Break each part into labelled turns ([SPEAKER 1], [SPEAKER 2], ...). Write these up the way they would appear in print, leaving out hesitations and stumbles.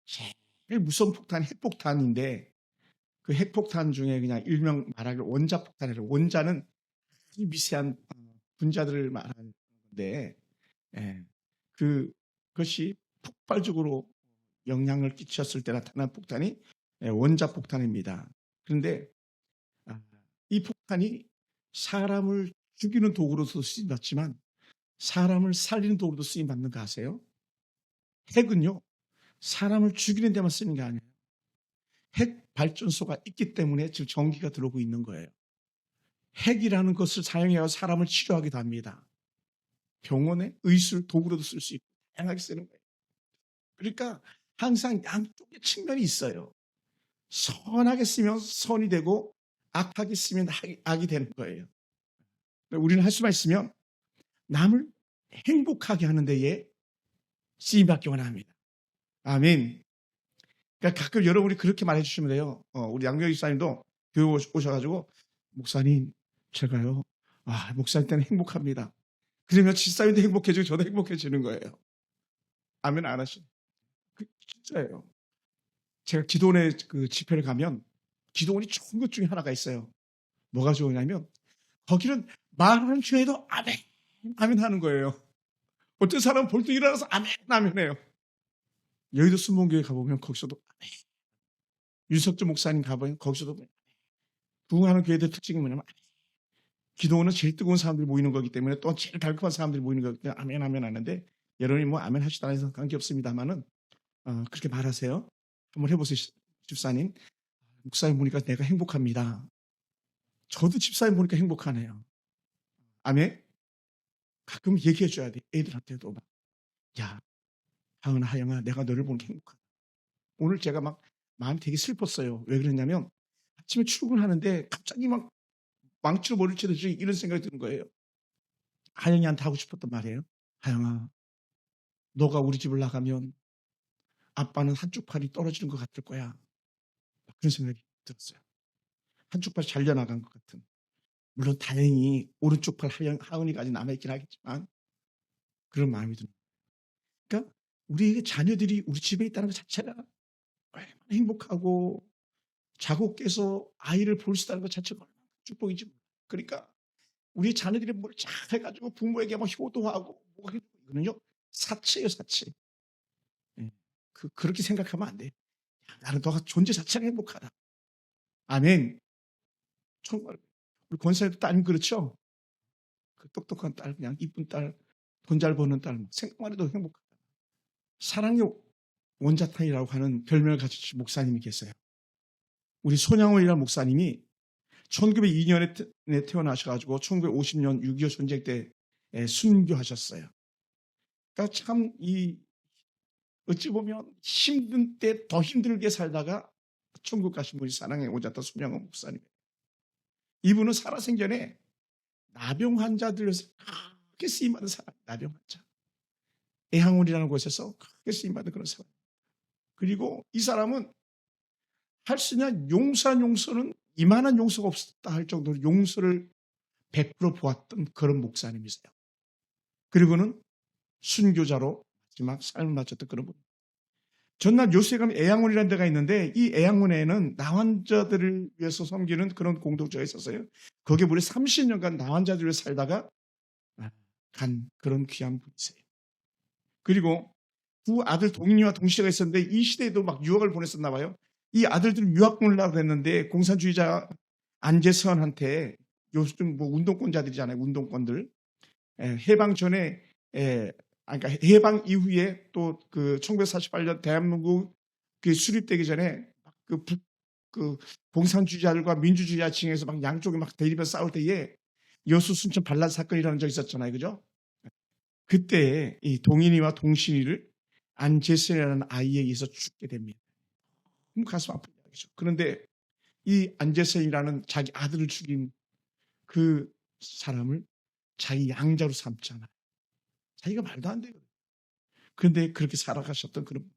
[SPEAKER 1] 제일 무서운 폭탄이 핵폭탄인데 그 핵폭탄 중에 그냥 일명 말하기로 원자폭탄이라고 원자는 아주 미세한 분자들을 말하는 건데 예, 그것이 폭발적으로 영향을 끼쳤을 때 나타난 폭탄이 원자폭탄입니다. 그런데 이 폭탄이 사람을 죽이는 도구로도 쓰임받지만 사람을 살리는 도구로도 쓰임받는 거 아세요? 핵은요. 사람을 죽이는 데만 쓰는 게 아니에요. 핵 발전소가 있기 때문에 지금 전기가 들어오고 있는 거예요. 핵이라는 것을 사용해서 사람을 치료하기도 합니다. 병원에 의술 도구로도 쓸 수 있고 다양하게 쓰는 거예요. 그러니까 항상 양쪽의 측면이 있어요. 선하게 쓰면 선이 되고 악하게 쓰면 악이 되는 거예요. 우리는 할 수만 있으면 남을 행복하게 하는 데에 쓰임받기 원합니다. 아멘. 그러니까 가끔 여러분이 그렇게 말해 주시면 돼요. 우리 양명희 집사님도 교회 오셔가지고 목사님 제가요 목사님 때는 행복합니다. 그러면 집사님도 행복해지고 저도 행복해지는 거예요. 아멘 안 하시죠? 진짜예요. 제가 기도원에 그 집회를 가면 기도원이 좋은 것 중에 하나가 있어요. 뭐가 좋으냐면 거기는 말하는 중에도 아멘 아멘 하는 거예요. 어떤 사람은 벌떡 일어나서 아멘 아멘 해요. 여의도 순복음교회 가보면 거기서도 아멘. 윤석주 목사님 가보면 거기서도 부흥하는 교회들 특징이 뭐냐면 기도원은 제일 뜨거운 사람들이 모이는 거기 때문에 또 제일 달콤한 사람들이 모이는 거기 때문에 아멘 아멘 하는데 여러분이 뭐 아멘 하시다 해서 관계없습니다만은 그렇게 말하세요. 한번 해보세요. 집사님. 목사님 보니까 내가 행복합니다. 저도 집사님 보니까 행복하네요. 아멘. 가끔 얘기해 줘야 돼. 애들한테도 막. 야 하은아 하영아 내가 너를 보니까 행복하다. 오늘 제가 막 마음이 되게 슬펐어요. 왜 그랬냐면 아침에 출근하는데 갑자기 막 망치로 머리를 치듯이 이런 생각이 드는 거예요. 하영이한테 하고 싶었던 말이에요. 하영아 너가 우리 집을 나가면 아빠는 한쪽 팔이 떨어지는 것 같을 거야. 그런 생각이 들었어요. 한쪽 팔이 잘려나간 것 같은. 물론 다행히 오른쪽 팔 하은이가 아직 남아있긴 하겠지만 그런 마음이 드는 거예요. 그러니까 우리에게 자녀들이 우리 집에 있다는 것 자체가 얼마나 행복하고 자고 깨서 아이를 볼 수 있다는 것 자체가 얼마나 축복이지. 그러니까 우리 자녀들이 뭘 잘 해가지고 부모에게 막 효도하고 이거는요 사치예요 사치. 그렇게 생각하면 안 돼. 나는 너가 존재 자체가 행복하다. 아멘. 정말 우리 권사님도 따님 그렇죠? 그 똑똑한 딸, 그냥 이쁜 딸, 돈 잘 버는 딸, 생각만 해도 행복하다. 사랑의 원자탄이라고 하는 별명을 가지신 목사님이 계세요. 우리 손양원이라는 목사님이 1902년에 태어나셔가지고 1950년 6.25 전쟁 때 순교하셨어요. 그러니까 참 어찌 보면 힘든 때 더 힘들게 살다가 천국 가신 분이 사랑의 원자탄 손양원 목사님. 이분은 살아생전에 나병 환자들에서 크게 쓰임받은 사람, 나병 환자. 애항원이라는 곳에서 크게 쓰임받은 그런 사람. 그리고 이 사람은 할 수 있는 용서는 이만한 용서가 없었다 할 정도로 용서를 100% 보았던 그런 목사님이세요. 그리고는 순교자로 마지막 삶을 마쳤던 그런 분. 전날 요새에 가면 애양원이라는 데가 있는데 이 애양원에는 나환자들을 위해서 섬기는 그런 공동체가 있었어요. 거기에 무려 30년간 나환자들을 위해 살다가 간 그런 귀한 분이세요. 그리고 두 아들 동인이와 동시가 있었는데 이 시대에도 막 유학을 보냈었나 봐요. 이 아들들 유학 보내려고 했는데 공산주의자 안재선한테 요즘 뭐 운동권자들이잖아요. 운동권들. 해방 전에 그러니까 해방 이후에 또 그 1948년 대한민국 수립되기 전에 그 공산주의자들과 민주주의자 층에서 막 양쪽에 막 대립해서 싸울 때에 여수 순천 반란 사건이라는 적이 있었잖아요. 그죠? 그때 이 동인이와 동신이를 안재선이라는 아이에 의해서 죽게 됩니다. 가슴 아픈 이야기죠. 그런데 이 안재선이라는 자기 아들을 죽인 그 사람을 자기 양자로 삼잖아요. 자기가 말도 안 돼요. 그런데 그렇게 살아가셨던 그런.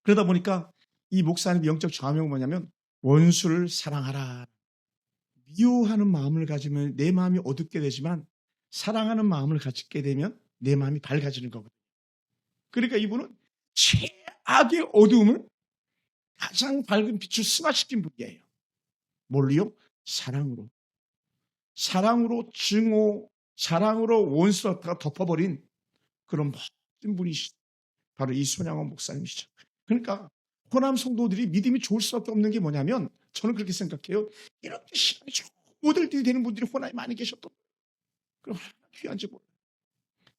[SPEAKER 1] 그러다 보니까 이 목사님의 영적 좌명은 뭐냐면 원수를 사랑하라. 미워하는 마음을 가지면 내 마음이 어둡게 되지만 사랑하는 마음을 갖게 되면 내 마음이 밝아지는 거거든요. 그러니까 이분은 악의 어두움을 가장 밝은 빛을 승화시킨 분이에요. 뭘로요? 사랑으로. 사랑으로 증오, 사랑으로 원수가 덮어버린 그런 모든 분이시죠. 바로 이 손양원 목사님이시죠. 그러니까 호남 성도들이 믿음이 좋을 수밖에 없는 게 뭐냐면, 저는 그렇게 생각해요. 이렇게 시간이 좋은 모델들이 되는 분들이 호남에 많이 계셨던 거예요. 그럼 얼마나 귀한지 몰라요.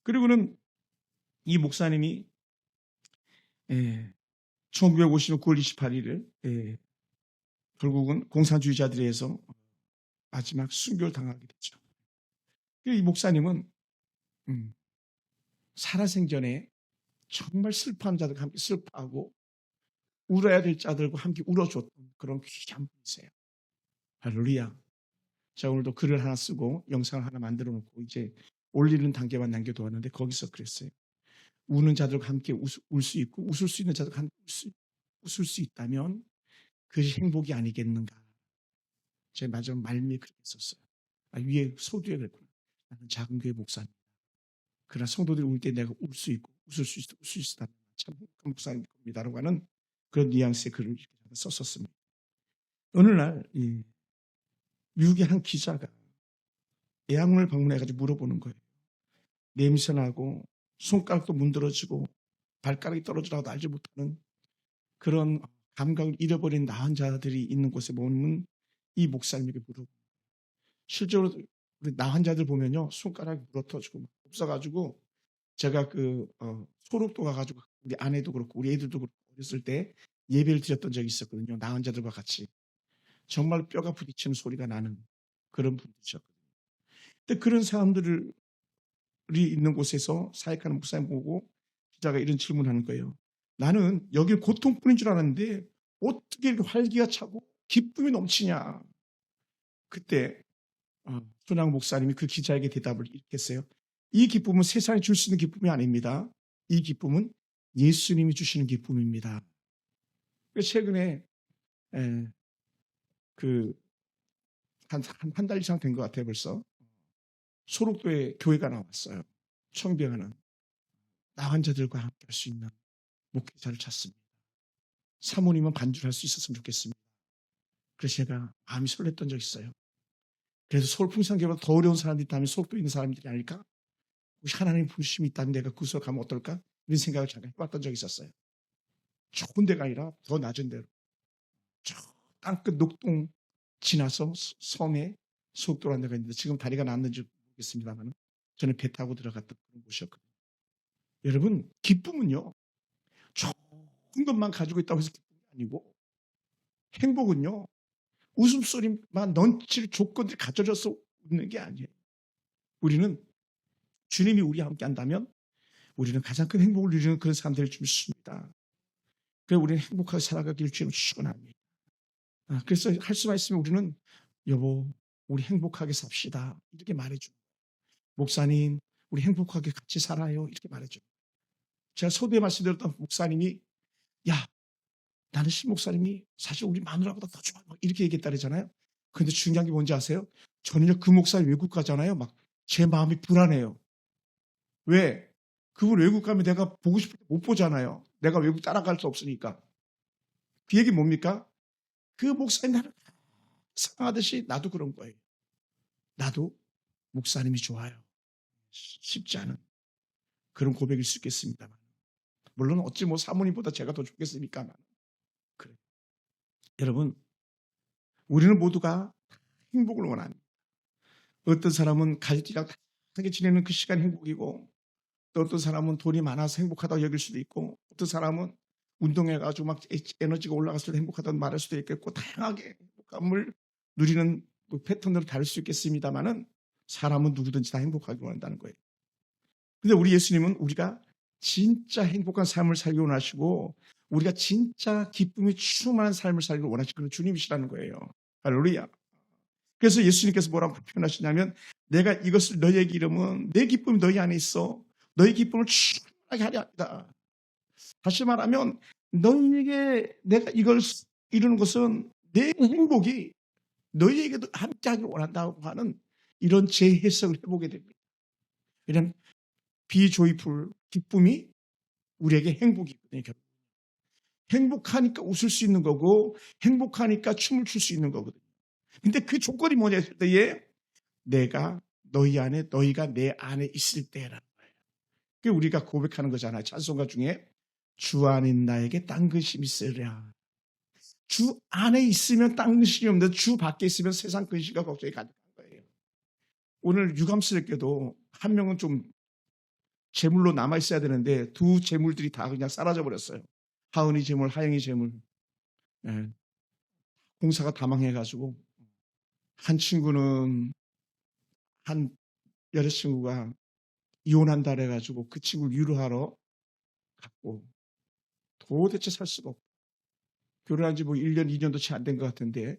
[SPEAKER 1] 그리고는 이 목사님이 1950년 9월 28일을 결국은 공산주의자들에 의해서 마지막 순교를 당하게 됐죠. 이 목사님은 살아생전에 정말 슬퍼하는 자들과 함께 슬퍼하고 울어야 될 자들과 함께 울어줬던 그런 귀한 분이세요. 할렐루야. 자, 오늘도 글을 하나 쓰고 영상을 하나 만들어 놓고 이제 올리는 단계만 남겨두었는데, 거기서 그랬어요. 우는 자들과 함께 울 수 있고 웃을 수 있는 자들과 함께 웃을 수 있다면 그것이 행복이 아니겠는가. 제 마지막 말미에 그렇게 썼어요. 위에 소두에 그랬구나. 나는 작은 교회 목사님. 그러나 성도들이 울 때 내가 울 수 있고 웃을 수 있다면 참 행복한 목사님일 겁니다라고 하는 그런 뉘앙스의 글을 이렇게 썼었습니다. 어느 날 미국의 한 기자가 애양문을 방문해가지고 물어보는 거예요. 냄새나고 손가락도 문드러지고 발가락이 떨어지라고도 알지 못하는 그런 감각을 잃어버린 나은 자들이 있는 곳에 머무는 이 목사님에게 물어보고, 실제로 우리 나은 자들 보면요, 손가락이 물어터지고 없어가지고, 제가 소록도 가가지고 우리 아내도 그렇고 우리 애들도 그렇고 어렸을 때 예배를 드렸던 적이 있었거든요. 나은 자들과 같이 정말 뼈가 부딪히는 소리가 나는 그런 분들이셨거든요. 근데 그런 사람들이 있는 곳에서 사역하는 목사님 보고 기자가 이런 질문하는 거예요. 나는 여기 고통뿐인 줄 알았는데 어떻게 이렇게 활기가 차고 기쁨이 넘치냐. 그때 손양 목사님이 그 기자에게 대답을 이렇게 했어요. 이 기쁨은 세상이 줄 수 있는 기쁨이 아닙니다. 이 기쁨은 예수님이 주시는 기쁨입니다. 최근에 한 달 이상 된 것 같아요. 벌써 소록도에 교회가 나왔어요. 청병하는 나은 자들과 함께 할 수 있는 목회자를 찾습니다. 사모님은 반주할 수 있었으면 좋겠습니다. 그래서 제가 마음이 설렜던 적이 있어요. 그래서 서울 풍산교회보다 더 어려운 사람들이 있다면 소록도에 있는 사람들이 아닐까? 혹시 하나님 부르심이 있다면 내가 그곳으로 가면 어떨까? 이런 생각을 잠깐 해봤던 적이 있었어요. 좋은 데가 아니라 더 낮은 데로, 저 땅끝 녹동 지나서 섬에 소록도라는 데가 있는데, 지금 다리가 났는지 모르겠습니다만 저는 배 타고 들어갔던 그런 곳이었거든요. 여러분, 기쁨은요, 좋은 것만 가지고 있다고 해서 기쁨이 아니고, 행복은요, 웃음소리만 넘칠 조건들이 갖춰져서 웃는 게 아니에요. 우리는 주님이 우리와 함께 한다면 우리는 가장 큰 행복을 누리는 그런 사람들을 좀 있습니다. 그래서 우리는 행복하게 살아가기를 주님 축원합니다. 그래서 할 수만 있으면 우리는 여보, 우리 행복하게 삽시다, 이렇게 말해줘. 목사님, 우리 행복하게 같이 살아요, 이렇게 말해줘. 제가 서두에 말씀드렸던 목사님이, 야, 나는 신 목사님이 사실 우리 마누라보다 더 좋아, 막 이렇게 얘기했다 그러잖아요. 근데 중요한 게 뭔지 아세요? 저는요, 그 목사님 외국 가잖아요. 막 제 마음이 불안해요. 왜? 그분 외국 가면 내가 보고 싶을 때 못 보잖아요. 내가 외국 따라갈 수 없으니까. 그 얘기 뭡니까? 그 목사님 나를 사랑하듯이 나도 그런 거예요. 나도 목사님이 좋아요. 쉽지 않은 그런 고백일 수 있겠습니다만, 물론 어찌 뭐 사모님보다 제가 더 좋겠습니까만, 그래. 여러분, 우리는 모두가 행복을 원합니다. 어떤 사람은 가족이랑 따뜻하게 지내는 그 시간이 행복이고, 또 어떤 사람은 돈이 많아서 행복하다고 여길 수도 있고, 어떤 사람은 운동해가지고 막 에너지가 올라갔을 때 행복하다고 말할 수도 있겠고, 다양하게 행복감을 누리는 그 패턴으로 다를 수 있겠습니다만은, 사람은 누구든지 다 행복하기 원한다는 거예요. 근데 우리 예수님은 우리가 진짜 행복한 삶을 살기 원하시고, 우리가 진짜 기쁨이 충만한 삶을 살기 원하시는 그런 주님이시라는 거예요. 할렐루야. 그래서 예수님께서 뭐라고 표현하시냐면, 내가 이것을 너희에게 이르면 내 기쁨이 너희 안에 있어 너희 기쁨을 충만하게 하려 합니다. 다시 말하면 너희에게 내가 이걸 이루는 것은 내 행복이 너희에게도 함께하기를 원한다고 하는 이런 재해석을 해보게 됩니다. 이런 비조이풀 기쁨이 우리에게 행복이거든요. 행복하니까 웃을 수 있는 거고 행복하니까 춤을 출 수 있는 거거든요. 근데 그 조건이 뭐냐 했을 때에 내가 너희 안에 너희가 내 안에 있을 때라는 거예요. 그게 우리가 고백하는 거잖아요. 찬송가 중에 주 안에 나에게 딴 근심이 있으랴. 주 안에 있으면 딴 근심이 없는데 주 밖에 있으면 세상 근심과 걱정이 가득한 거예요. 오늘 유감스럽게도 한 명은 좀 재물로 남아 있어야 되는데 두 재물들이 다 그냥 사라져 버렸어요. 하은이 재물, 하영이 재물. 예. 공사가 다 망해가지고 한 친구는 한 여자친구가 이혼한다 그래가지고 그 친구를 위로하러 갔고 도대체 살 수가 없고 결혼한 지 뭐 1년, 2년도 채 안 된 것 같은데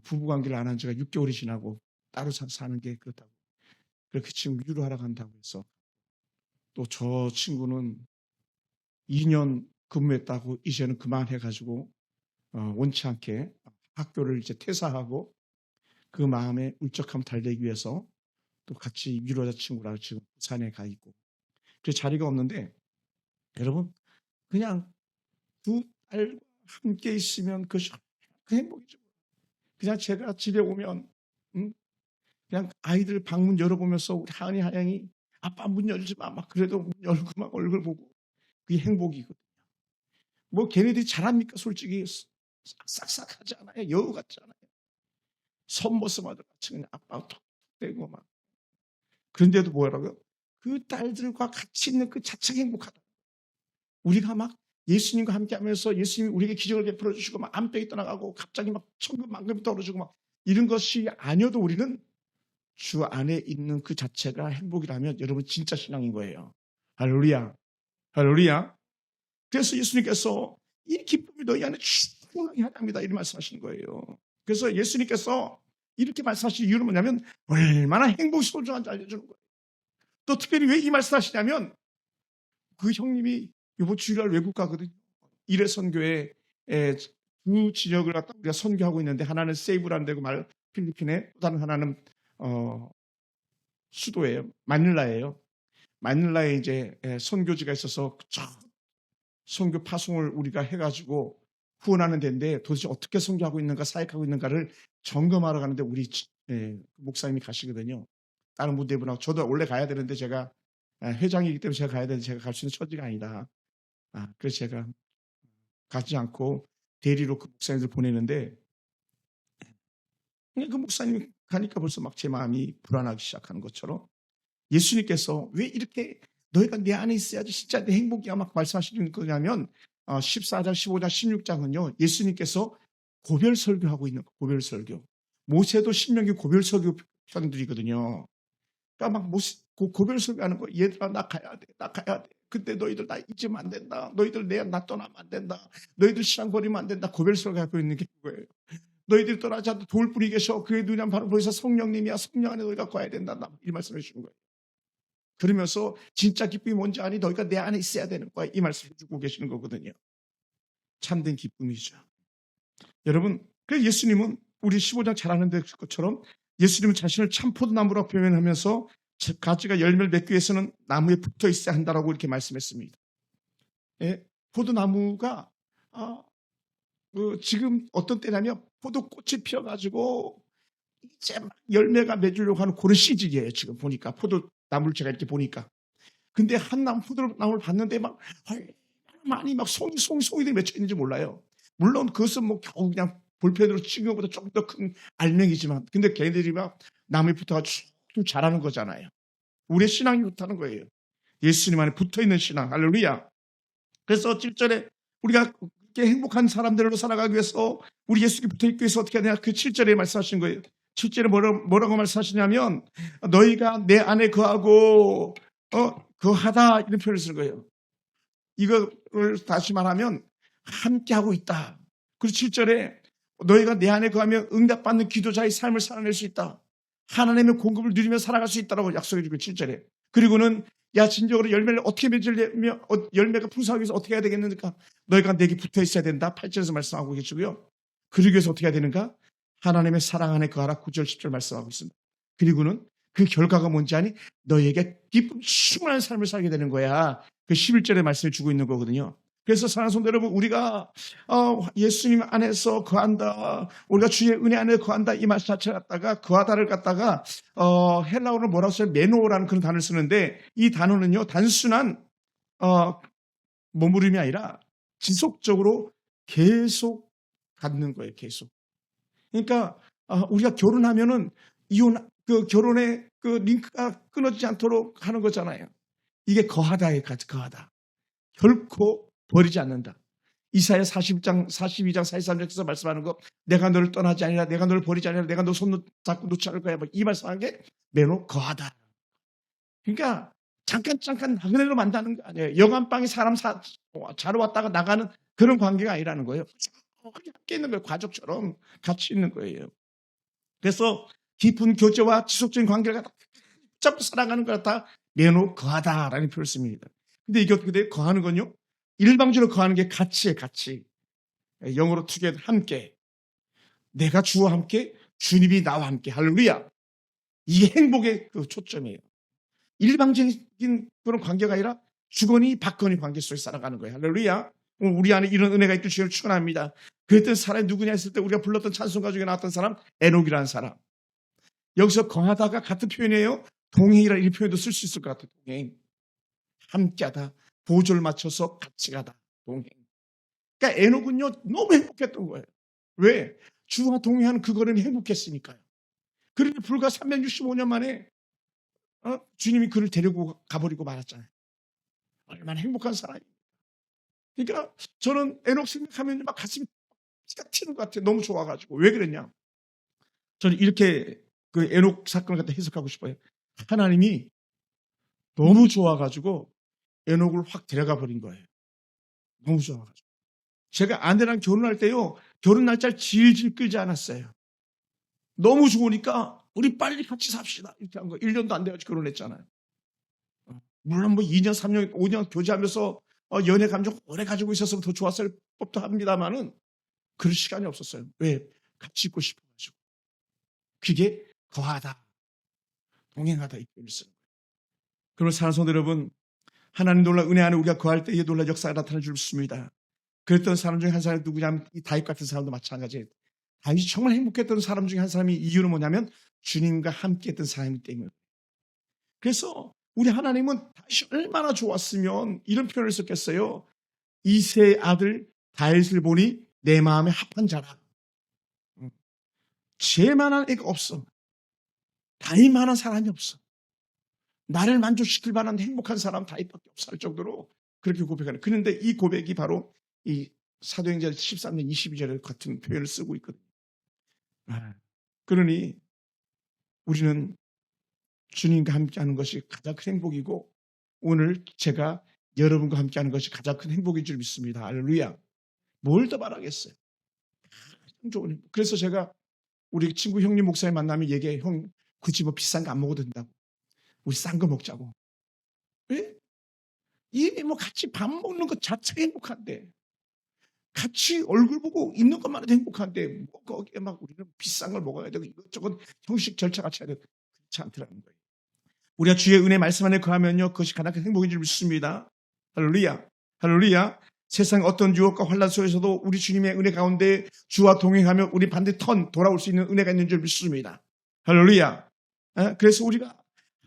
[SPEAKER 1] 부부관계를 안 한 지가 6개월이 지나고 따로 사는 게 그렇다고. 그래서 그 친구 위로하러 간다고 해서 또 저 친구는 2년 근무했다고 이제는 그만해가지고 원치 않게 학교를 이제 퇴사하고 그 마음에 울적함 달래기 위해서 또 같이 위로자 친구랑 지금 부산에 가 있고 그래서 자리가 없는데 여러분 그냥 두 딸과 함께 있으면 그 행복이죠. 그냥 제가 집에 오면 그냥 아이들 방문 열어보면서 우리 하은이 하영이 아빠 문 열지 마 막 그래도 문 열고 막 얼굴 보고 그게 행복이거든요. 뭐 걔네들이 잘합니까? 솔직히 싹싹하지 않아요. 여우 같지 않아요. 손모습 아들 같이 그냥 아빠 톡 대고 막 그런데도 뭐라고요? 그 딸들과 같이 있는 그 자체가 행복하다. 우리가 막 예수님과 함께 하면서 예수님이 우리에게 기적을 베풀어 주시고 막 암병이 떠나가고 갑자기 막 천금 만금이 떨어지고 막 이런 것이 아니어도 우리는 주 안에 있는 그 자체가 행복이라면 여러분 진짜 신앙인 거예요. 할렐루야. 할렐루야. 그래서 예수님께서 이 기쁨이 너희 안에 충만하게 하답니다. 이렇게 말씀하시는 거예요. 그래서 예수님께서 이렇게 말씀하신 이유는 뭐냐면 얼마나 행복이 소중한지 알려주는 거예요. 또 특별히 왜 이 말씀하시냐면 그 형님이 이번 주일날 외국 가거든요. 이레선교회 두 지역을 갖다 우리가 선교하고 있는데 하나는 세이브라는 데고 필리핀에 또 다른 하나는 수도예요. 마닐라예요. 마닐라에 이제 선교지가 있어서 선교 파송을 우리가 해가지고 후원하는 데인데 도대체 어떻게 선교하고 있는가 사역하고 있는가를 점검하러 가는데 우리 목사님이 가시거든요. 다른 무대분하고 저도 원래 가야 되는데 제가 회장이기 때문에 제가 가야 되는데 제가 갈 수 있는 처지가 아니다. 그래서 제가 가지 않고 대리로 그 목사님들 보내는데 그 목사님이 가니까 벌써 막 제 마음이 불안하기 시작하는 것처럼 예수님께서 왜 이렇게 너희가 내 안에 있어야지 진짜 내 행복이야 막 말씀하시는 거냐면 14장, 15장, 16장은요 예수님께서 고별 설교하고 있는 고별 설교. 모세도 신명기 고별 설교 편들이거든요. 그러니까 막 고별 설교하는 거 얘들아 나 가야 돼, 나 가야 돼. 근데 너희들 나 잊으면 안 된다. 너희들 나 떠나면 안 된다. 너희들 시간 버리면 안 된다. 고별 설교하고 있는 게 그거예요. 너희들이 떠나지 않도 돌뿌리 계셔. 그의 눈이 바로 보이사 성령님이야. 성령 안에 너희가 거야 된다. 이 말씀을 해주는 거예요. 그러면서 진짜 기쁨이 뭔지 아니 너희가 내 안에 있어야 되는 거야. 이 말씀을 주고 계시는 거거든요. 참된 기쁨이죠. 여러분, 그래서 예수님은 우리 15장 잘 아는 것처럼 예수님은 자신을 참 포도나무라고 표현하면서 가지가 열매를 맺기 위해서는 나무에 붙어 있어야 한다라고 이렇게 말씀했습니다. 포도나무가 지금 어떤 때냐면 포도꽃이 피어가지고 이제 막 열매가 맺으려고 하는 그런 시즌이에요. 지금 보니까 포도나무를 제가 이렇게 보니까. 근데 한 포도나무를 봤는데 막 많이 막 송이들이 맺혀 있는지 몰라요. 물론 그것은 뭐 겨우 그냥 볼펜으로 찍은 것보다 조금 더 큰 알맹이지만 근데 걔네들이 막 나무에 붙어가지고 쭉 자라는 거잖아요. 우리의 신앙이 그렇다는 거예요. 예수님 안에 붙어있는 신앙. 할렐루야. 그래서 7절에 우리가 그렇게 행복한 사람들로 살아가기 위해서 우리 예수께 붙어있기 위해서 어떻게 해야 되냐. 그 7절에 말씀하신 거예요. 7절에 뭐라고 말씀하시냐면 너희가 내 안에 거하고 거하다 이런 표현을 쓰는 거예요. 이거를 다시 말하면 함께하고 있다. 그리고 7절에 너희가 내 안에 거하면 응답받는 기도자의 삶을 살아낼 수 있다. 하나님의 공급을 누리며 살아갈 수 있다라고 약속해 주고 7절에. 그리고는 야 진정으로 열매를 어떻게 맺으려면 열매가 풍성하기 위해서 어떻게 해야 되겠는가? 너희가 내게 붙어 있어야 된다. 8절에서 말씀하고 계시고요. 그러기 위해서 어떻게 해야 되는가? 하나님의 사랑 안에 거하라. 9절 10절 말씀하고 있습니다. 그리고는 그 결과가 뭔지 아니? 너희에게 기쁨 충만한 삶을 살게 되는 거야. 그 11절의 말씀을 주고 있는 거거든요. 그래서 사랑하는 성도 여러분, 우리가 예수님 안에서 거한다, 우리가 주의 은혜 안에 거한다 이 말 자체를 갖다가 거하다를 갖다가 헬라어로 뭐라고 써요? 메노라는 그런 단어를 쓰는데, 이 단어는요 단순한 머무름이 아니라 지속적으로 계속 갖는 거예요. 계속. 그러니까 우리가 결혼하면은 그 결혼의 그 링크가 끊어지지 않도록 하는 거잖아요. 이게 거하다에 거하다. 결코 버리지 않는다. 이사야 42장 43절에서 말씀하는 거, 내가 너를 떠나지 아니라, 내가 너를 버리지 아니라, 내가 너 손 잡고 놓지 않을 거야. 이 말씀하는 게 매우 거하다. 그러니까 잠깐 나그네로 만나는 거 아니에요. 영안방에 사람 자러 왔다가 나가는 그런 관계가 아니라는 거예요. 함께 있는 거예요. 가족처럼 같이 있는 거예요. 그래서 깊은 교제와 지속적인 관계를 갖다 붙잡고 살아가는 걸 갖다 매우 거하다라는 표현을 씁니다. 근데 이게 어떻게 돼요? 거하는 건요, 일방적으로 거하는 게 가치예요. 가치. 영어로 together, 함께. 내가 주와 함께, 주님이 나와 함께. 할렐루야. 이게 행복의 그 초점이에요. 일방적인 그런 관계가 아니라 주거니 받거니 관계 속에 살아가는 거예요. 할렐루야. 우리 안에 이런 은혜가 있길 주님을 축원합니다. 그랬던 사람이 누구냐 했을 때 우리가 불렀던 찬송가 중에 나왔던 사람, 에녹이라는 사람. 여기서 거하다가 같은 표현이에요. 동행이라 이 표현도 쓸 수 있을 것 같아요. 동행. 함께하다. 보조를 맞춰서 같이 가다. 동행. 그러니까 에녹은요 너무 행복했던 거예요. 왜? 주와 동행하는 그 걸음이 행복했으니까요. 그런데 불과 365년 만에 주님이 그를 데리고 가버리고 말았잖아요. 얼마나 행복한 사람이에요. 그러니까 저는 에녹 생각하면 막 가슴이 피가 튀는 것 같아요. 너무 좋아가지고. 왜 그랬냐? 저는 이렇게 그 에녹 사건을 갖다 해석하고 싶어요. 하나님이 너무 좋아가지고 에녹을 확 데려가 버린 거예요. 너무 좋아가지고. 제가 아내랑 결혼할 때요, 결혼 날짜를 질질 끌지 않았어요. 너무 좋으니까 우리 빨리 같이 삽시다 이렇게 한 거예요. 1년도 안 돼가지고 결혼했잖아요. 물론 뭐 2년, 3년, 5년 교제하면서 연애 감정 오래 가지고 있어서 더 좋았을 법도 합니다만은 그럴 시간이 없었어요. 왜? 같이 있고 싶어가지고. 그게 거하다, 동행하다 이 표현을 쓰는 거예요. 그러면 사랑하는 성도 여러분, 하나님 놀라 은혜 안에 우리가 거할 때에 놀라 역사가 나타나 줄 수 있습니다. 그랬던 사람 중에 한 사람이 누구냐면 이 다윗 같은 사람도 마찬가지예요. 다윗이 정말 행복했던 사람 중에 한 사람이, 이유는 뭐냐면 주님과 함께 했던 사람이기 때문에. 그래서 우리 하나님은 다윗이 얼마나 좋았으면 이런 표현을 썼겠어요. 이새의 아들 다윗을 보니 내 마음에 합한 자라. 쟤만한 애가 없어. 다윗만한 사람이 없어. 나를 만족시킬 만한 행복한 사람 다윗밖에 없어 할 정도로 그렇게 고백하는. 그런데 이 고백이 바로 이 사도행전 13년 22절에 같은 표현을 쓰고 있거든요. 그러니 우리는 주님과 함께하는 것이 가장 큰 행복이고, 오늘 제가 여러분과 함께하는 것이 가장 큰 행복인 줄 믿습니다. 할렐루야. 뭘 더 바라겠어요. 좋은 행복. 그래서 제가 우리 친구 형님 목사님 만나면 얘기해. 형, 굳이 뭐 비싼 거 안 먹어도 된다고. 우리 싼 거 먹자고. 왜? 이 뭐 같이 밥 먹는 것 자체가 행복한데, 같이 얼굴 보고 있는 것만 해도 행복한데, 뭐 거기에 막 우리는 비싼 걸 먹어야 되고 이것저것 형식 절차 같이 해야 되고 그렇지 않더라는 거예요. 우리가 주의 은혜 말씀 안에 거하면요, 그것이 가장 큰 행복인 줄 믿습니다. 할렐루야. 할렐루야. 세상 어떤 유혹과 환란 속에서도 우리 주님의 은혜 가운데 주와 동행하며 우리 반드시 돌아올 수 있는 은혜가 있는 줄 믿습니다. 할렐루야. 그래서 우리가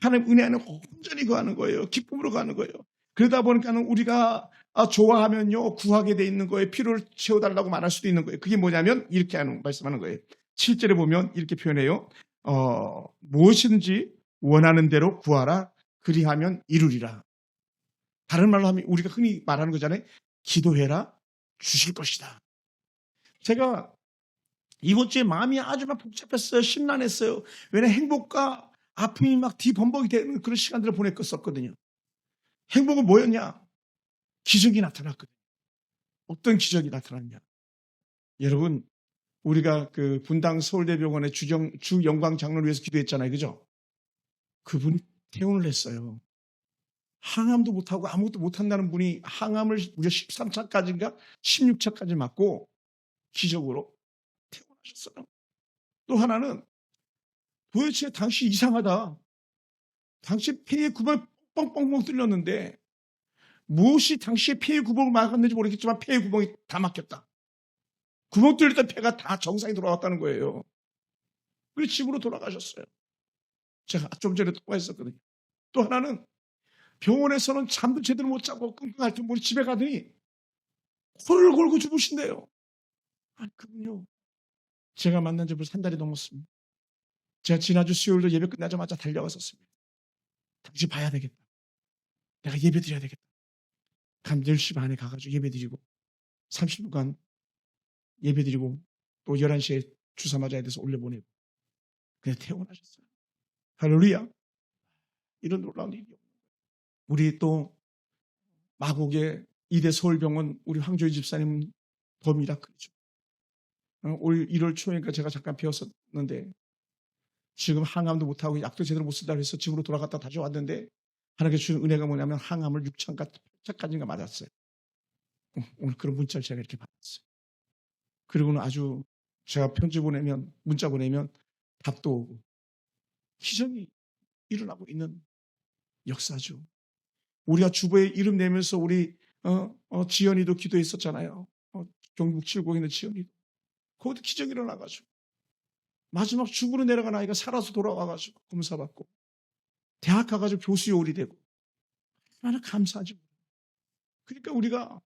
[SPEAKER 1] 하나님 은혜 안에 온전히 거하는 거예요. 기쁨으로 가는 거예요. 그러다 보니까는 우리가 좋아하면요, 구하게 돼 있는 거예요. 필요를 채워달라고 말할 수도 있는 거예요. 그게 뭐냐면 이렇게 말씀하는 거예요. 7절에 보면 이렇게 표현해요. 무엇이든지 원하는 대로 구하라. 그리하면 이루리라. 다른 말로 하면 우리가 흔히 말하는 거잖아요. 기도해라. 주실 것이다. 제가 이번 주에 마음이 아주 막 복잡했어요. 심란했어요. 왜냐하면 행복과 아픔이 막 뒤범벅이 되는 그런 시간들을 보냈었거든요. 행복은 뭐였냐? 기적이 나타났거든요. 어떤 기적이 나타났냐? 여러분, 우리가 그 분당 서울대병원의 주영광 장로를 위해서 기도했잖아요. 그죠? 그분이 퇴원을 했어요. 항암도 못하고 아무것도 못한다는 분이 항암을 무려 13차까지인가 16차까지 맞고 기적으로 퇴원하셨어요. 또 하나는 도대체 당신 이상하다. 당신 폐에 구멍이 뻥뻥뻥 뚫렸는데 무엇이 당시에 폐의 구멍을 막았는지 모르겠지만 폐의 구멍이 다 막혔다. 구멍 뚫렸던 폐가 다 정상이 돌아왔다는 거예요. 그래서 집으로 돌아가셨어요. 제가 좀 전에 통화했었거든요. 또 하나는 병원에서는 잠도 제대로 못 자고 끙끙 앓던 분이 집에 가더니 코를 골고 주무신대요. 아니, 그분요. 제가 만난 지 벌써 한 달이 넘었습니다. 제가 지난주 수요일도 예배 끝나자마자 달려갔었습니다. 당신 봐야 되겠다. 내가 예배 드려야 되겠다. 감 10시 반에 가가지고 예배 드리고 30분간 예배 드리고 또 11시에 주사 맞아야 돼서 올려보내고 그냥 퇴원하셨어요. 할렐루야. 이런 놀라운 일이 없는 거예요. 우리 또 마곡의 이대 서울병원 우리 황조희 집사님은 더 미라클이죠. 올 1월 초에니까 제가 잠깐 배웠었는데 지금 항암도 못하고 약도 제대로 못 쓴다고 해서 집으로 돌아갔다 다시 왔는데 하나님께 주신 은혜가 뭐냐면 항암을 6차까지인가 맞았어요. 오늘 그런 문자를 제가 이렇게 받았어요. 그리고는 아주 제가 편지 보내면 문자 보내면 답도 오고 희전이 일어나고 있는 역사죠. 우리가 주보에 이름 내면서 우리 지연이도 기도했었잖아요. 경북 칠곡에 있는 지연이도. 거기도 기적이 일어나가지고 마지막 죽으로 내려간 아이가 살아서 돌아와가지고 검사받고 대학 가가지고 교수 요울이 되고 얼마나 감사하죠. 그러니까 우리가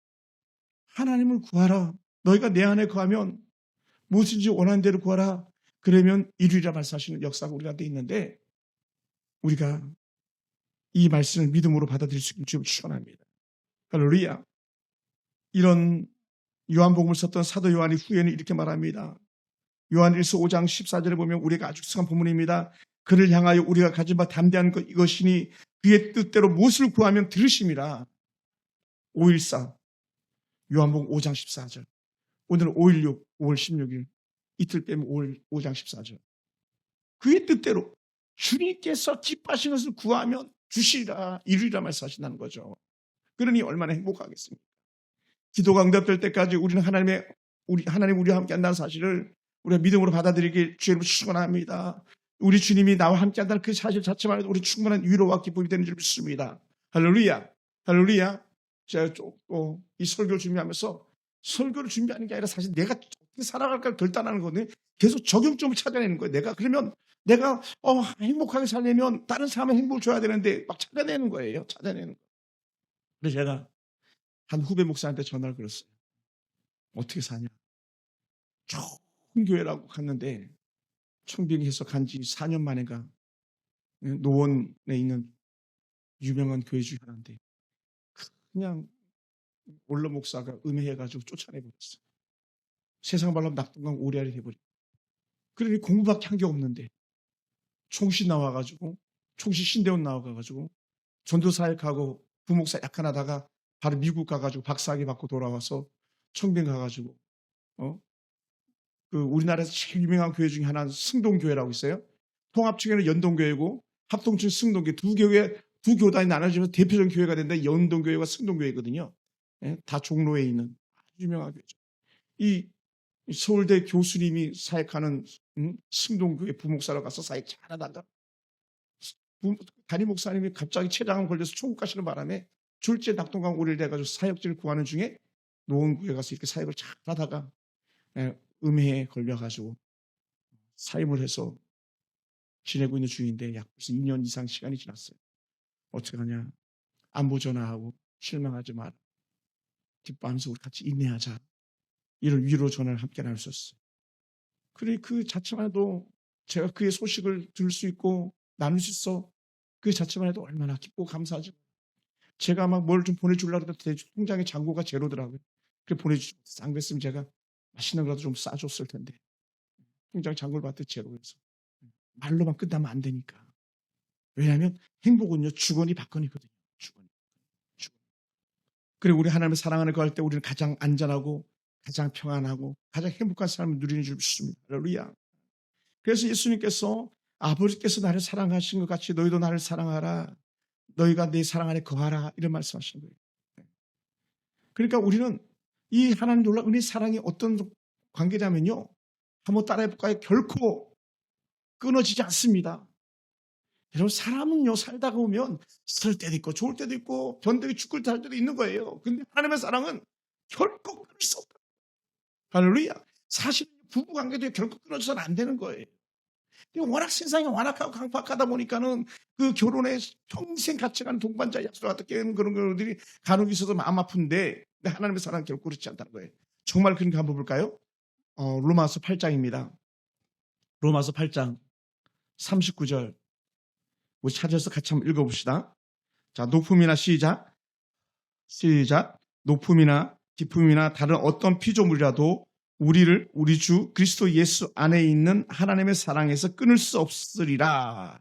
[SPEAKER 1] 하나님을 구하라. 너희가 내 안에 거하면 무엇인지 원하는 대로 구하라. 그러면 이루리라 말씀하시는 역사가 우리한테 있는데 우리가 이 말씀을 믿음으로 받아들일 수 있는 주님을 축원합니다. 할렐루야. 이런 요한복음을 썼던 사도 요한이 후에는 이렇게 말합니다. 요한일서 5장 14절에 보면 우리가 아주 익숙한 본문입니다. 그를 향하여 우리가 가진 바 담대한 것 이것이니 그의 뜻대로 무엇을 구하면 들으심이라. 514 요한복음 5장 14절. 오늘은 516, 5월 16일 이틀 빼면 5장 14절. 그의 뜻대로 주님께서 기뻐하신 것을 구하면 주시리라 이루리라 말씀하신다는 거죠. 그러니 얼마나 행복하겠습니까? 기도가 응답될 때까지 우리는 하나님 우리와 함께 한다는 사실을 우리가 믿음으로 받아들이길 주님을 축원합니다. 우리 주님이 나와 함께 한다는 그 사실 자체만 해도 우리 충분한 위로와 기쁨이 되는 줄 믿습니다. 할렐루야. 할렐루야. 제가 이 설교를 준비하면서 설교를 준비하는 게 아니라 사실 내가 어떻게 살아갈까 결단하는 거거든요. 계속 적용점을 찾아내는 거예요. 그러면 내가 행복하게 살려면 다른 사람의 행복을 줘야 되는데 막 찾아내는 거예요. 찾아내는 거. 그래서 제가 한 후배 목사한테 전화를 걸었어요. 어떻게 사냐? 좋은 교회라고 갔는데 청빙해서 간지 4년 만에가 노원에 있는 유명한 교회 중 하나인데 그냥 원로 목사가 음해해가지고 쫓아내버렸어요. 세상 말로 낙동강 오리알이 돼버리고 그러니 공부밖에 한 게 없는데 총신 나와가지고 총신 신대원 나와가지고 전도사역하고 부목사 약간 하다가 바로 미국 가가지고 박사학위 받고 돌아와서 청빙 가가지고 그 우리나라에서 제일 유명한 교회 중에 하나는 승동교회라고 있어요. 통합측에는 연동교회고 합동측 승동교회 두 교단이 나눠지면서 대표적인 교회가 된다. 연동교회와 승동교회거든요. 다 종로에 있는 아주 유명한 교회죠. 이 서울대 교수님이 사역하는 승동교회 부목사로 가서 사역 잘하다가 담임 목사님이 갑자기 췌장암 걸려서 총국 가시는 바람에 졸지에 낙동강 오리를 돼가지고 사역지를 구하는 중에 노원구에 가서 이렇게 사역을 잘하다가 음해에 걸려가지고 사임을 해서 지내고 있는 중인데 약 벌써 2년 이상 시간이 지났어요. 어떻게 하냐? 안부 전화하고 실망하지 마라. 기뻐하면서 우리 같이 인내하자. 이런 위로 전화를 함께 나눌 수 있어요. 그래 그 자체만 해도 제가 그의 소식을 들을 수 있고 나눌 수 있어. 그 자체만 해도 얼마나 기쁘고 감사하죠. 제가 막 뭘 좀 보내주려고 했는데 통장에 잔고가 제로더라고요. 그래 보내주지 못했어요. 안 그랬으면 제가 맛있는 거라도 좀 싸줬을 텐데. 통장 잔고를 받을 제로에서. 말로만 끝나면 안 되니까. 왜냐하면 행복은요 주거니 받거니거든요. 주거니. 그리고 우리 하나님을 사랑하는 거 할 때 우리는 가장 안전하고 가장 평안하고 가장 행복한 삶을 누리는 줄 믿습니다. 할렐루야. 그래서 예수님께서 아버지께서 나를 사랑하신 것 같이 너희도 나를 사랑하라. 너희가 내 사랑 안에 거하라. 이런 말씀하시는 거예요. 그러니까 우리는 이 하나님 놀라운 은혜의 사랑이 어떤 관계냐면요. 한번 따라해볼까요? 결코 끊어지지 않습니다. 여러분, 사람은요, 살다가 보면 쓸 때도 있고 좋을 때도 있고 변덕이 죽을 때 할 때도 있는 거예요. 근데 하나님의 사랑은 결코 끊을 수 없다. 할렐루야. 사실 부부관계도 결코 끊어져서는 안 되는 거예요. 워낙 세상이 완악하고 강팍하다 보니까는 그 결혼에 평생 같이 가는 동반자 약속을 갖다 깨는 그런 것들이 간혹 있어도 마음 아픈데, 근데 하나님의 사랑은 결코 그렇지 않다는 거예요. 정말 그런가 한번 볼까요? 로마서 8장입니다. 로마서 8장 39절. 우리 찾아서 같이 한번 읽어봅시다. 자, 높음이나 시작. 높음이나 기쁨이나 다른 어떤 피조물이라도 우리 주 그리스도 예수 안에 있는 하나님의 사랑에서 끊을 수 없으리라.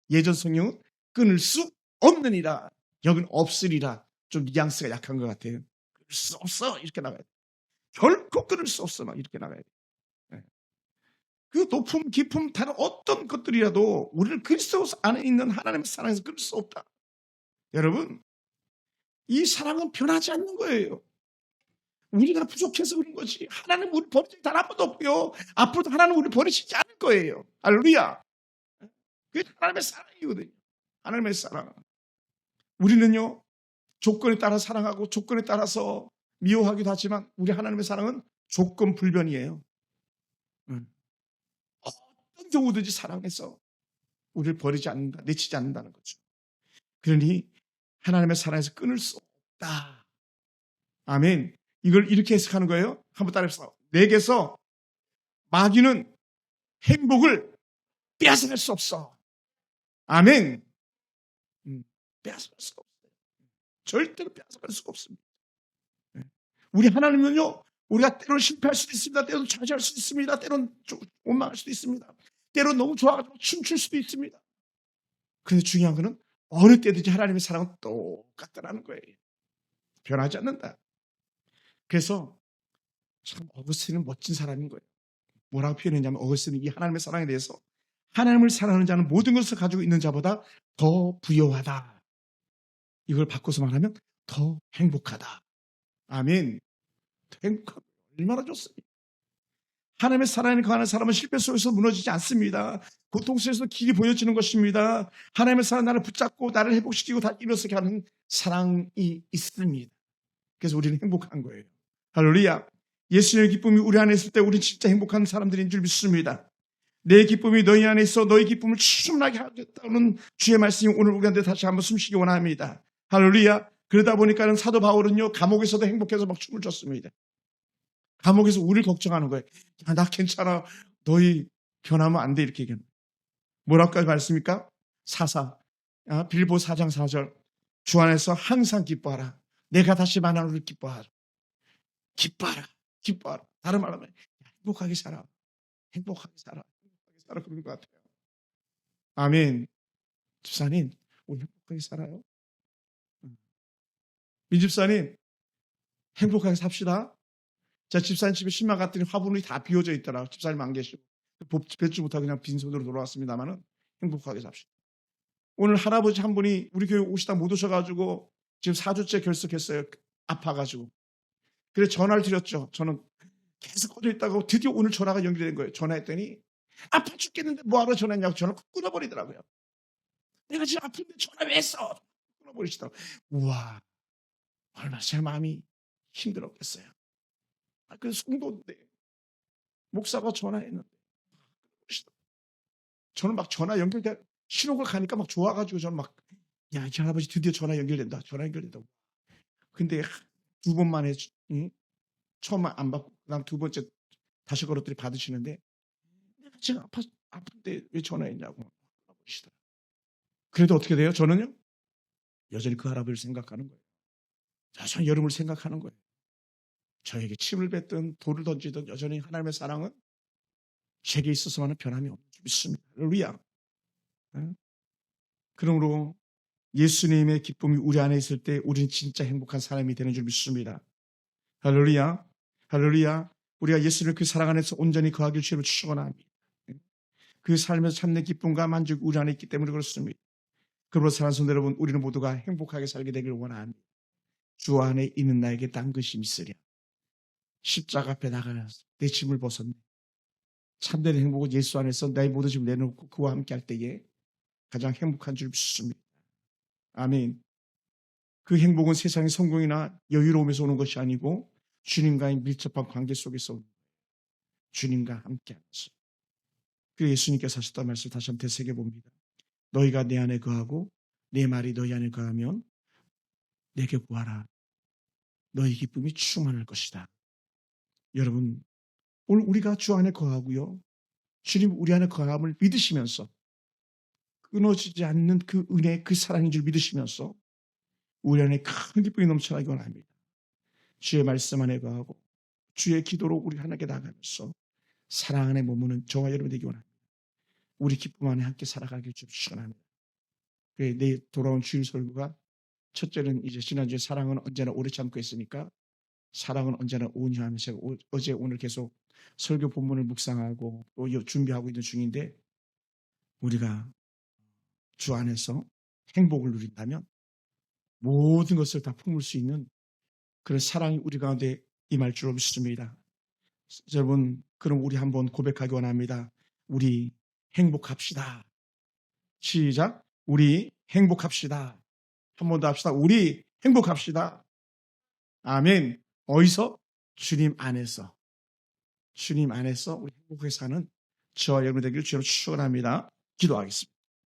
[SPEAKER 1] 예전 성경은 끊을 수 없느니라. 여긴 없으리라. 좀 뉘앙스가 약한 것 같아요. 끊을 수 없어. 이렇게 나가야 돼. 결코 끊을 수 없어. 막 이렇게 나가야 돼. 그 높음, 기쁨, 다른 어떤 것들이라도 우리를 그리스도 안에 있는 하나님의 사랑에서 끊을 수 없다. 여러분, 이 사랑은 변하지 않는 거예요. 우리가 부족해서 그런 거지. 하나님 우리 버리지 단 한 번도 없고요. 앞으로도 하나님 우리 버리시지 않을 거예요. 할렐루야. 그게 하나님의 사랑이거든요. 하나님의 사랑. 우리는요, 조건에 따라 사랑하고 조건에 따라서 미워하기도 하지만 우리 하나님의 사랑은 조건 불변이에요. 어떤 경우든지 사랑해서 우리를 버리지 않는다, 내치지 않는다는 거죠. 그러니 하나님의 사랑에서 끊을 수 없다. 아멘. 이걸 이렇게 해석하는 거예요. 한번 따라해보세요. 내게서 마귀는 행복을 빼앗아갈 수 없어. 아멘. 빼앗아갈 수가 없어요. 절대로 빼앗아갈 수가 없습니다. 우리 하나님은요, 우리가 때로는 실패할 수도 있습니다. 때로는 좌절할 수도 있습니다. 때로는 원망할 수도 있습니다. 때로는 너무 좋아가지고 춤출 수도 있습니다. 그런데 중요한 거는 어느 때든지 하나님의 사랑은 똑같다라는 거예요. 변하지 않는다. 그래서 참 어거스틴은 멋진 사람인 거예요. 뭐라고 표현했냐면, 어거스틴은 이 하나님의 사랑에 대해서 하나님을 사랑하는 자는 모든 것을 가지고 있는 자보다 더 부요하다. 이걸 바꿔서 말하면 더 행복하다. 아멘. 더 행복하다. 얼마나 좋습니까? 하나님의 사랑에 거하는 사람은 실패 속에서 무너지지 않습니다. 고통 속에서 길이 보여지는 것입니다. 하나님의 사랑 나를 붙잡고 나를 회복시키고 다 일어서게 하는 사랑이 있습니다. 그래서 우리는 행복한 거예요. 할렐루야. 예수님의 기쁨이 우리 안에 있을 때 우리는 진짜 행복한 사람들인 줄 믿습니다. 내 기쁨이 너희 안에 있어 너희 기쁨을 충만하게 하겠다는 주의 말씀이 오늘 우리한테 다시 한번 숨쉬기 원합니다. 할렐루야. 그러다 보니까는 사도 바울은요, 감옥에서도 행복해서 막 춤을 췄습니다. 감옥에서 우리를 걱정하는 거예요. 야, 나 괜찮아. 너희 변하면 안 돼. 이렇게 얘기하는 거예요. 뭐라고 말씀입니까? 빌보 4장 4절. 주 안에서 항상 기뻐하라. 내가 다시 만나는 우리 기뻐하라. 기뻐하라. 기뻐하라. 다른 말로 하면 행복하게 살아. 행복하게 살아. 행복하게 살아. 그런 것 같아요. 아멘. 집사님, 우리 행복하게 살아요? 민집사님, 행복하게 삽시다. 자, 집사님 집에 신발 갔더니 화분이 다 비워져 있더라. 집사님 안 계시고. 뱉지 못하고 그냥 빈손으로 돌아왔습니다만은 행복하게 삽시다. 오늘 할아버지 한 분이 우리 교회 오시다 못 오셔가지고 지금 4주째 결석했어요. 아파가지고. 그래서 전화를 드렸죠. 저는 계속 꺼져 있다고 드디어 오늘 전화가 연결된 거예요. 전화했더니 아파 죽겠는데 뭐하러 전화했냐고 전화 끊어버리더라고요. 내가 지금 아픈데 전화 왜 했어? 끊어버리시더라고요. 우와, 얼마나 제 마음이 힘들었겠어요. 그래서 성도인데 목사가 전화했는데 저는 막 전화 연결돼 신호가 가니까 막 좋아가지고 저는 막, 야, 이 할아버지 드디어 전화 연결된다. 전화 연결된다고. 근데 2번만에 처음 안 받고 그다음 2번째 다시 걸었더니 받으시는데, 내가 지금 아픈데 왜 전화했냐고 물어보시더라고요. 그래도 어떻게 돼요? 저는요, 여전히 그 할아버지를 생각하는 거예요. 여전히 여러분을 생각하는 거예요. 저에게 침을 뱉든 돌을 던지든 여전히 하나님의 사랑은 제게 있어서만은 변함이 없는 줄 믿습니다. 할렐루야. 그러므로 예수님의 기쁨이 우리 안에 있을 때 우리는 진짜 행복한 사람이 되는 줄 믿습니다. 할렐루야. 할렐루야. 우리가 예수를 그 사랑 안에서 온전히 거하길 주님을 축원합니다. 그 삶에서 참된 기쁨과 만족이 우리 안에 있기 때문에 그렇습니다. 그러므로 사랑하는 성도 여러분, 우리는 모두가 행복하게 살게 되길 원합니다. 주 안에 있는 나에게 딴 것이 있으랴. 십자가 앞에 나가서 내 짐을 벗었네. 참된 행복은 예수 안에서 나의 모든 짐을 내놓고 그와 함께 할 때에 가장 행복한 줄 믿습니다. 아멘. 그 행복은 세상의 성공이나 여유로움에서 오는 것이 아니고 주님과의 밀접한 관계 속에서 오는 거예요. 주님과 함께하면서. 그 예수님께서 하셨던 말씀을 다시 한번 되새겨 봅니다. 너희가 내 안에 거하고 내 말이 너희 안에 거하면 내게 구하라. 너희 기쁨이 충만할 것이다. 여러분, 오늘 우리가 주 안에 거하고요. 주님 우리 안에 거함을 믿으시면서 끊어지지 않는 그 은혜, 그 사랑인 줄 믿으시면서 우리 안에 큰 기쁨이 넘쳐나기 원합니다. 주의 말씀 안에 거하고 주의 기도로 우리 하나님께 나가면서 사랑 안에 머무는 저와 여러분 되기 원합니다. 우리 기쁨 안에 함께 살아가길 좀 축원합니다. 내일 돌아온 주일 설교가 첫째는 이제 지난주에 사랑은 언제나 오래 참고 했으니까 사랑은 언제나 온유하며 제가 어제 오늘 계속 설교 본문을 묵상하고 또 준비하고 있는 중인데 우리가 주 안에서 행복을 누린다면 모든 것을 다 품을 수 있는 그런 사랑이 우리 가운데 임할 줄 믿습니다. 여러분, 그럼 우리 한번 고백하기 원합니다. 우리 행복합시다. 시작. 우리 행복합시다. 한 번 더 합시다. 우리 행복합시다. 아멘. 어디서? 주님 안에서. 주님 안에서 우리 행복하게 사는 저와 여러분 되기를 주로 축원합니다. 기도하겠습니다.